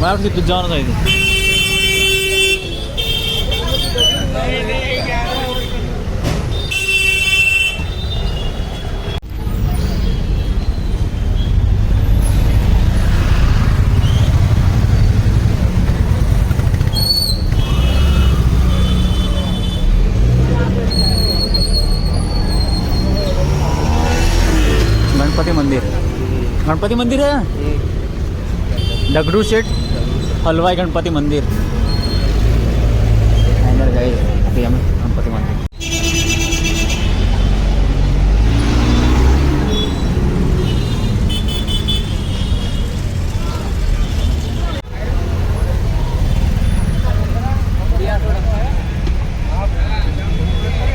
મારે સીધું જવાનું થાય गणपति मंदिर है डगडू सेठ हलवाई गणपति मंदिर अंदर गए अभी हमें गणपति मंदिर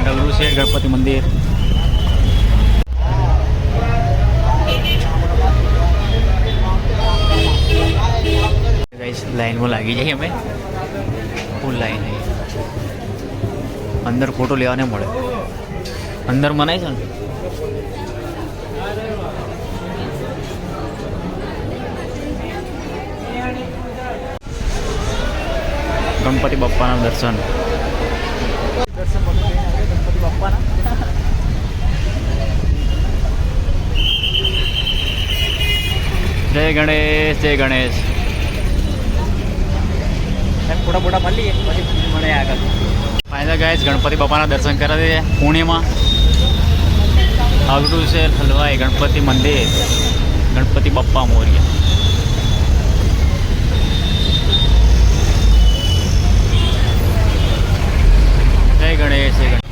डगडू सेठ गणपति मंदिर लाइन में लगी जाए हमें फूल लाइन है अंदर फोटो लेवा नहीं મળે अंदर मनाई છે गणपति बप्पा दर्शन गणपति बप्पा जय गणेश जय गणेश फोटा फोटा मळी પછી મને આગળ ફાયદા ગાઈસ ગણપતિ બાપાના દર્શન કર્યા છે પુણેમાં આગળું છે હલવાઈ ગણપતિ મંદિર ગણપતિ બાપા મોરિયા જય ગણેશ જય ગણેશ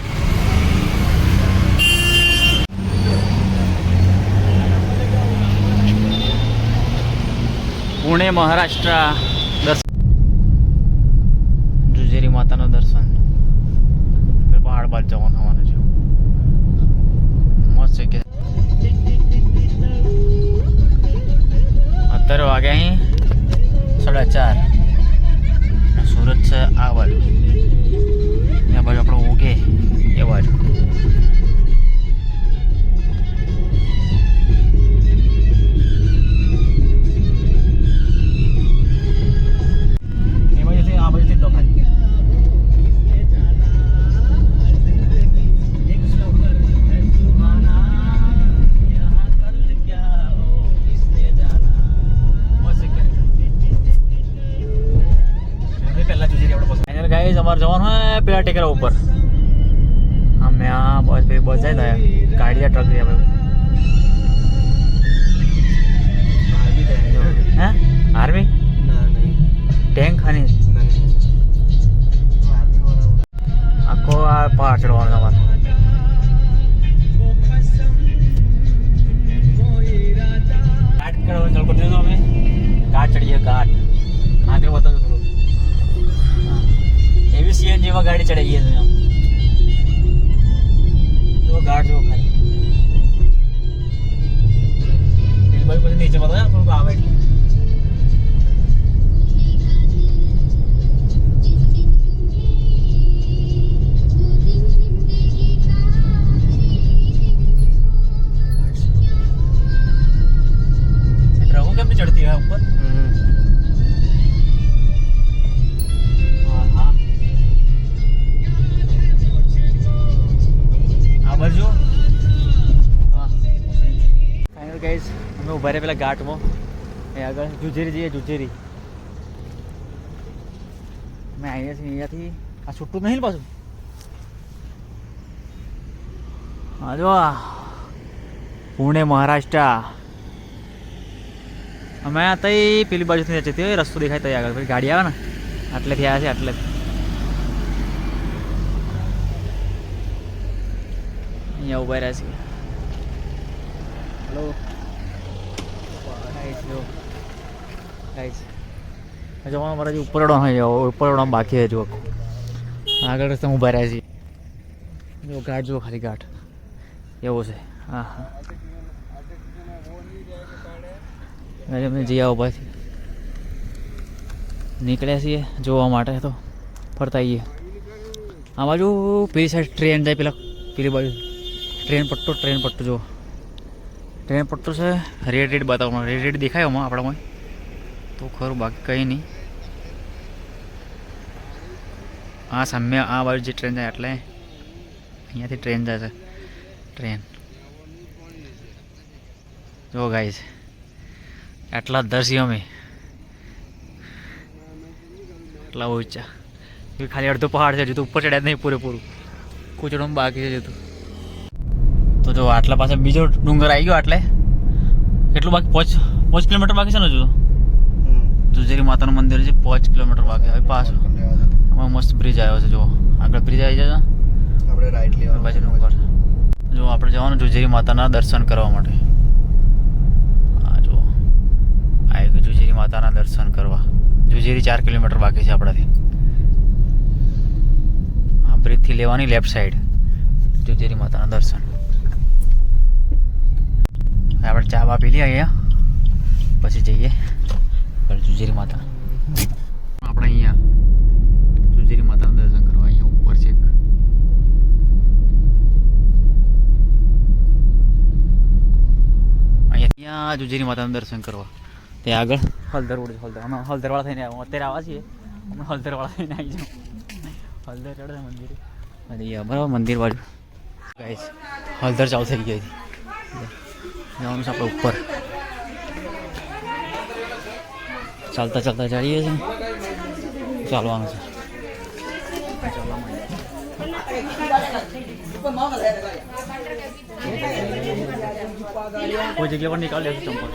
પુણે મહારાષ્ટ્ર माता दर्शन फिर पहाड़ बात जाओ हमारा जो मस्त है અત્યારે વાગ્યા અહીં 4:30 સુરત છે આ બાજુ એ બાજુ આપણે ઉગે એ બાજુ એ બાજુથી આ બાજુથી તો ખાલી हमारे जवान है पेड़ा टेकरा ऊपर हम यहाँ बस पे बस जाए गाड़ी या ट्रक दिया हैं आर्मी टैंक खानी आखो पहाड़ चढ़वा हमारे घाट चल कर दे हमें घाट चढ़िए घाट आगे बता दो सीएनजी में गाड़ी चढ़ाई है तो गार्ड जो खाली भाई कुछ नीचे पता है थोड़ा आवे ट्रकों के भी चढ़ती है ऊपर जो फाइनल गाइस हमें उभा रहे पेला घाट में आगे जुजेरी जी जुजेरी मैं अँ थी आ छुट्टू नहीं पास हाँ जो पुणे महाराष्ट्र અમે તઈ પેલી બાજુથી જતી હોય રસ્તો દેખાય તઈ આગળ પછી ગાડી આવે ને આટલેથી આવ્યા છે આટલે અહીંયા ઊભા રહ્યા છે. હેલો ગાઈસ જવાનું અમારા જે ઉપરવાળા હોય ઉપરવાળા બાકી છે. જો આગળ રસ્તે ઊભા રહ્યા છીએ. જો ઘાટ જુઓ ખાલી ઘાટ એવો છે. હા હા અમે જઈ આવો પાછી નીકળ્યા છીએ જોવા માટે. તો ફરતા આવીએ આ બાજુ પેલી સાઈડ ટ્રેન જાય પેલા પેલી બાજુ ટ્રેન પટ્ટો જો ટ્રેન પટ્ટો છે. રેડ બતાવવામાં રેડ દેખાય આમાં આપણામાં તો ખરું, બાકી કંઈ નહીં. હા સામે આ બાજુ જે ટ્રેન જાય એટલે અહીંયાથી ટ્રેન જાય છે. ટ્રેન જો ગાઈસ આટલા દર્શી અમે એટલા ઊંચા ખાલી અડધો પહાડ છે, હજુ તો ઉપર ચડ્યા નહીં પૂરેપૂરું, કૂચડવામાં બાકી છે હજુ તો જો આટલા પાસે બીજો ડુંગર આવી ગયો. એટલે કેટલું બાકી? 5 કિલોમીટર બાકી છે ને હજુ તો. જુજેરી માતાનું મંદિર છે, 5 કિલોમીટર બાકી. હવે પાછું આમાં મસ્ત બ્રિજ આવ્યો છે. જો આગળ બ્રિજ આવી જાય, આપણે રાઈટ લેવા બાજુ ડુંગર. જો આપણે જવાનું જુજેરી માતાના દર્શન કરવા માટે. હા જો આવી ગયું જુજેરી માતાના દર્શન કરવા. જુજેરી 4 કિલોમીટર બાકી છે આપણાથી. હા બ્રિજથી લેવાની લેફ્ટ સાઈડ જુજેરી માતાના દર્શન. આપણે ચા બા પી લઈએ અહીંયા, પછી જઈએ જુજેરી માતા. આપણે અહીંયા જુજેરી માતાના દર્શન કરવા અહીંયા ઉપર છે. અહીંયા જુજેરી માતાના દર્શન કરવા ત્યાં આગળ હળદર રોડ છે. અમે હળદરવાળા થઈને આવ્યા, અત્યારે આવા છીએ. અમે હળદરવાળા થઈને આવી જાઉં. હળદર ચડે મંદિર બરાબર, મંદિર બાજુ ગાઈસ હળદર ચાલુ થઈ ગઈ હતી. જવાનું છે આપણે ઉપર. ચાલતા જઈએ છીએ, ચાલવાનું છે. કોઈ જગ્યા પર નીકાળી લેશું ચંપલ.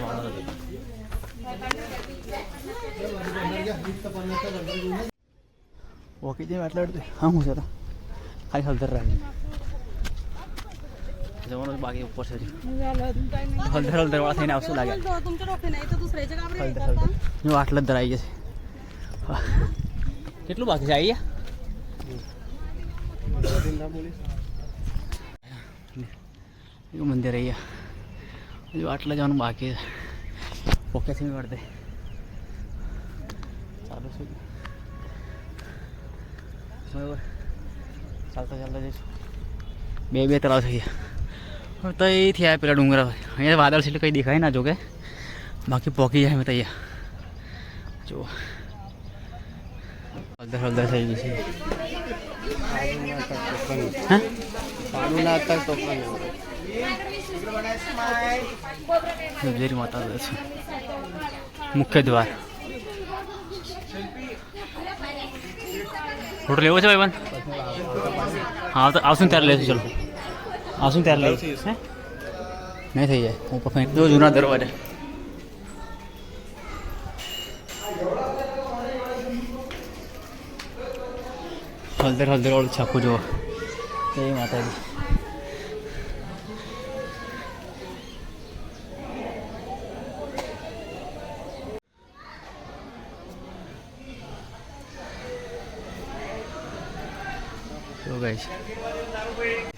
ઓકે જેમ આટલા હા હું છે ખાલી હળદર રાખી જવાનું બાકી ઉપર છે. હળદર વાળા થઈને આવશું લાગે. જો આટલા જ આવી જશે. કેટલું બાકી છે? આવી ગયા મંદિર અહીંયા. હજુ આટલા જવાનું બાકી છે. ઓકે છે કરતે ચાલુ છે બરાબર. ચાલતા જઈશું. બે તળાવ થઈ ગયા. હવે તો અહીંથી આવ્યા પેલા ડુંગરા. અહીંયા વાદળ છે એટલે કંઈ દેખાય ના, જો કે બાકી પોકી જાય. મેં તો અહીંયા જો હળદર થઈ ગઈ છે. જુજેરી માતા છે મુખ્ય દ્વાર. ફોટો લેવો છે ભાઈ બન? હા તો આવશું ત્યારે લઈશું. ચલો આવશું ત્યારે લઈશું. હે નહીં થઈ જાય હું પકડી. જો જૂના દરવાજા હળદર વાળું છાપું જુઓ. જય માતાજી. તો ગાઈસ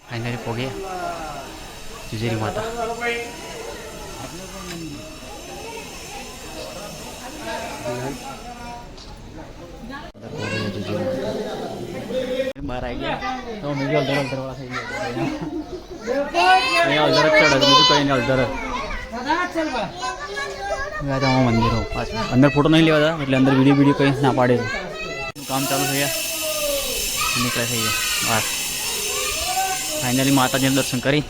ફાઇનલી પહોંચ્યા જુજેરી માતા. બહાર આવી ગયા તો મેં હળદરવાળા થઈ ગયા. હળદર જ ચડે બીજું કંઈ નહીં. હળદર મંદિરો પાછું અંદર ફોટો નહીં લેવા હતા એટલે અંદર વિડીયો કંઈ ના પાડે છે. કામ ચાલુ થઈ ગયા, નીકળે થઈ ગયા બહાર. ફાઇનલી માતાજીનું દર્શન કરી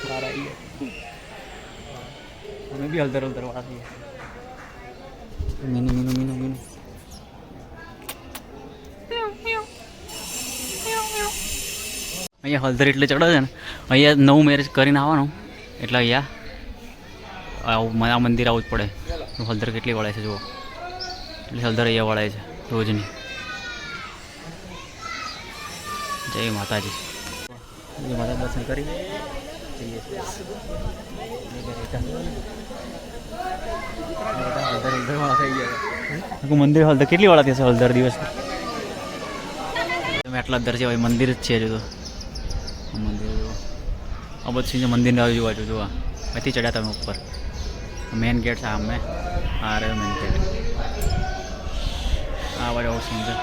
બહાર આવી ગયા. અમે બી હળદરવાળા થઈ ગયા. મીનું અહીંયા હળદર એટલે ચડે છે ને. અહીંયા નવું મેરેજ કરીને આવવાનું એટલે અહીંયા આ મંદિર આવવું જ પડે. હળદર કેટલી વળાય છે જુઓ. એટલે હળદર અહીંયા વળાય છે રોજની. જય માતાજી. જય માતા દર્શન કરી જઈએ. હળદરવાળા થઈ ગયા. મંદિર હળદર કેટલી વાળા થશે? હળદર દિવસ તમે આટલા દર છે ભાઈ. મંદિર જ છે હજુ તો. મંદિર જુઓ આ બધું મંદિરને આવી જોવા જોવા અહીંથી ચડ્યા તમે ઉપર. મેન ગેટ સામે આ રહ્યો મેન ગેટ. આ બાજુ આવું સીન છે.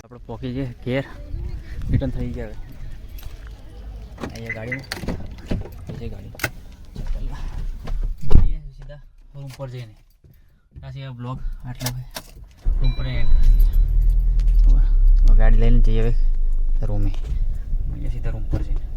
આપણે પહોંચી જઈએ ઘેર. રિટર્ન થઈ ગયા. અહીંયા ગાડીમાં છે ગાડી જઈએ સીધા રૂમ પર જઈને ત્યાંથી બ્લોગ આટલા રૂમ પર ગાડી લઈને જઈએ હવે રૂમે સીધા રૂમ પર જઈને